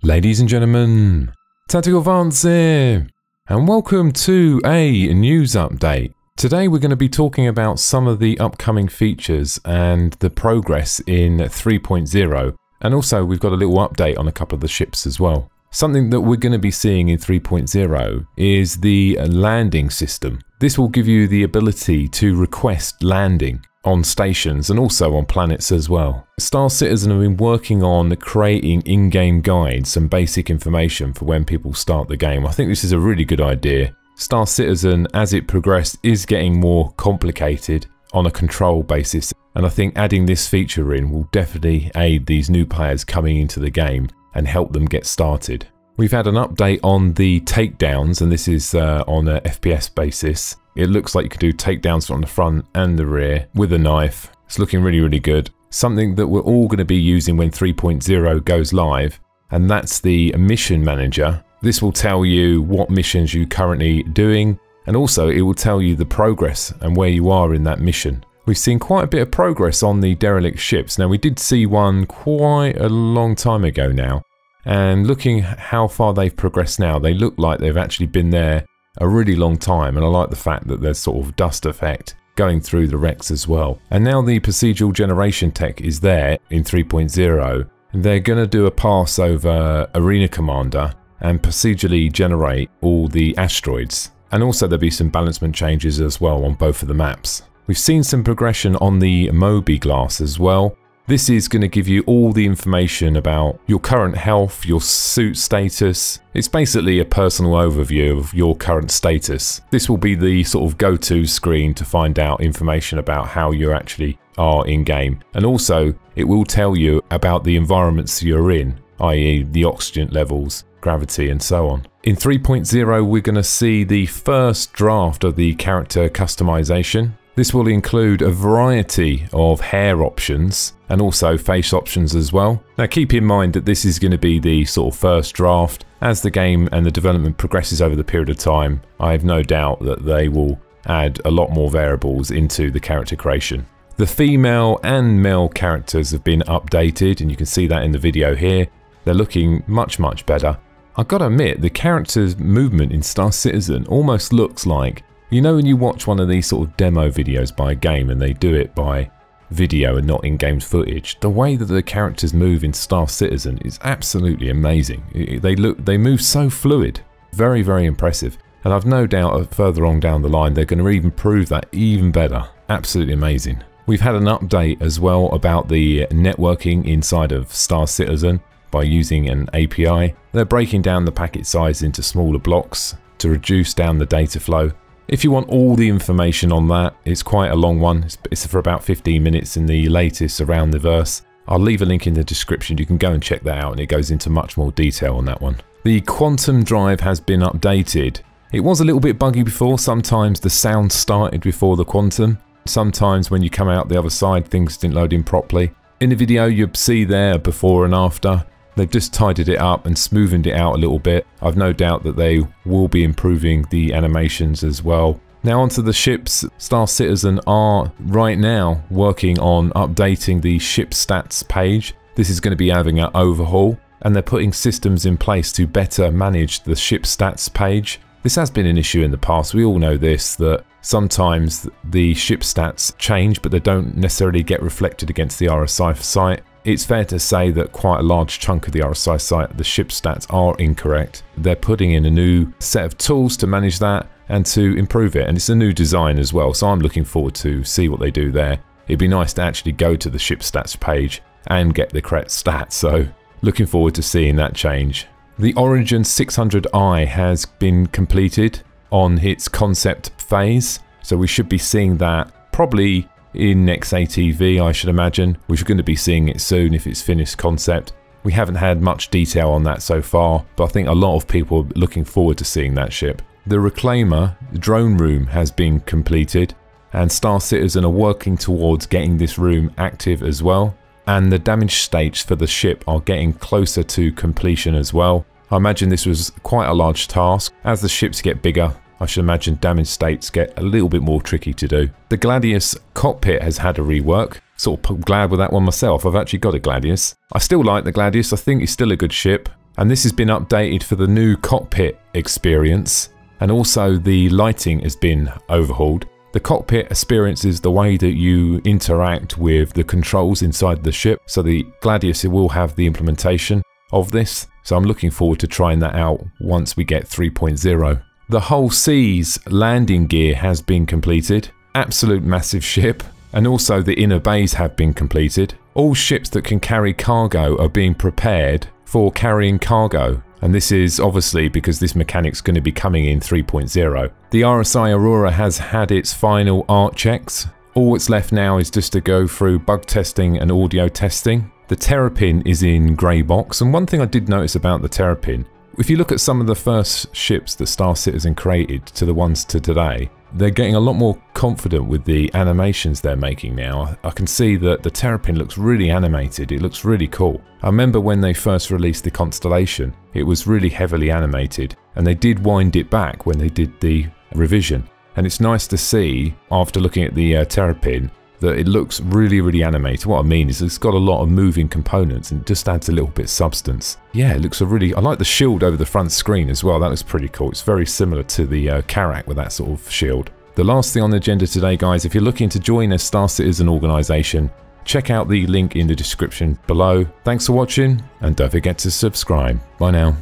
Ladies and gentlemen, Tactical Advance here, and welcome to a news update. Today we're going to be talking about some of the upcoming features and the progress in 3.0, and also we've got a little update on a couple of the ships as well. Something that we're going to be seeing in 3.0 is the landing system. This will give you the ability to request landing on stations and also on planets as well. Star Citizen have been working on creating in-game guides and basic information for when people start the game. I think this is a really good idea. Star Citizen, as it progressed, is getting more complicated on a control basis, and I think adding this feature in will definitely aid these new players coming into the game and help them get started. We've had an update on the takedowns, and this is on a FPS basis. It looks like you can do takedowns from the front and the rear with a knife. It's looking really, really good. Something that we're all going to be using when 3.0 goes live, and that's the Mission Manager. This will tell you what missions you're currently doing, and also it will tell you the progress and where you are in that mission. We've seen quite a bit of progress on the derelict ships. Now, we did see one quite a long time ago now, and looking how far they've progressed now, they look like they've actually been there a really long time, and I like the fact that there's sort of dust effect going through the wrecks as well. And now the Procedural Generation tech is there in 3.0, and they're going to do a pass over Arena Commander and procedurally generate all the asteroids. And also there'll be some balancement changes as well on both of the maps. We've seen some progression on the Moby glass as well. This is going to give you all the information about your current health, your suit status. It's basically a personal overview of your current status. This will be the sort of go-to screen to find out information about how you actually are in game. And also it will tell you about the environments you're in, i.e. the oxygen levels, gravity and so on. In 3.0 we're going to see the first draft of the character customization. This will include a variety of hair options and also face options as well. Now keep in mind that this is going to be the sort of first draft. As the game and the development progresses over the period of time, I have no doubt that they will add a lot more variables into the character creation. The female and male characters have been updated, and you can see that in the video here. They're looking much, much better. I've got to admit, the character's movement in Star Citizen almost looks like, you know, when you watch one of these sort of demo videos by a game and they do it by video and not in-game footage, the way that the characters move in Star Citizen is absolutely amazing. They move so fluid. Very, very impressive. And I've no doubt further on down the line they're going to even prove that even better. Absolutely amazing. We've had an update as well about the networking inside of Star Citizen by using an API. They're breaking down the packet size into smaller blocks to reduce down the data flow. If you want all the information on that, it's quite a long one. It's for about 15 minutes in the latest around the verse. I'll leave a link in the description. You can go and check that out, and it goes into much more detail on that one. The quantum drive has been updated. It was a little bit buggy before. Sometimes the sound started before the quantum. Sometimes when you come out the other side, things didn't load in properly. In the video you'll see there before and after. They've just tidied it up and smoothened it out a little bit. I've no doubt that they will be improving the animations as well. Now onto the ships. Star Citizen are right now working on updating the ship stats page. This is going to be having an overhaul, and they're putting systems in place to better manage the ship stats page. This has been an issue in the past. We all know this, that sometimes the ship stats change but they don't necessarily get reflected against the RSI site. It's fair to say that quite a large chunk of the RSI site, the ship stats are incorrect. They're putting in a new set of tools to manage that and to improve it, and it's a new design as well, so I'm looking forward to see what they do there. It'd be nice to actually go to the ship stats page and get the correct stats, so looking forward to seeing that change. The Origin 600i has been completed on its concept phase, so we should be seeing that probably in next ATV, I should imagine. We're going to be seeing it soon if it's finished concept. We haven't had much detail on that so far, but I think a lot of people are looking forward to seeing that ship. The Reclaimer drone room has been completed, and Star Citizen are working towards getting this room active as well. And the damage states for the ship are getting closer to completion as well. I imagine this was quite a large task. As the ships get bigger, I should imagine damage states get a little bit more tricky to do. The Gladius cockpit has had a rework. Sort of glad with that one myself. I've actually got a Gladius. I still like the Gladius. I think it's still a good ship. and this has been updated for the new cockpit experience, and also the lighting has been overhauled. The cockpit experience is the way that you interact with the controls inside the ship, so the Gladius will have the implementation of this, so I'm looking forward to trying that out once we get 3.0. The Hull C's landing gear has been completed, absolute massive ship, and also the inner bays have been completed. All ships that can carry cargo are being prepared for carrying cargo, and this is obviously because this mechanic's going to be coming in 3.0. The RSI Aurora has had its final art checks. All that's left now is just to go through bug testing and audio testing. The Terrapin is in grey box, and one thing I did notice about the Terrapin, if you look at some of the first ships that Star Citizen created to the ones to today, they're getting a lot more confident with the animations they're making now. I can see that the Terrapin looks really animated, it looks really cool. I remember when they first released the Constellation, it was really heavily animated, and they did wind it back when they did the revision. And it's nice to see, after looking at the Terrapin, that it looks really animated. What I mean is it's got a lot of moving components and it just adds a little bit of substance. Yeah, it looks I like the shield over the front screen as well. That looks pretty cool. It's very similar to the Karak with that sort of shield. The last thing on the agenda today, guys, if you're looking to join a Star Citizen organisation, check out the link in the description below. Thanks for watching, and don't forget to subscribe. Bye now.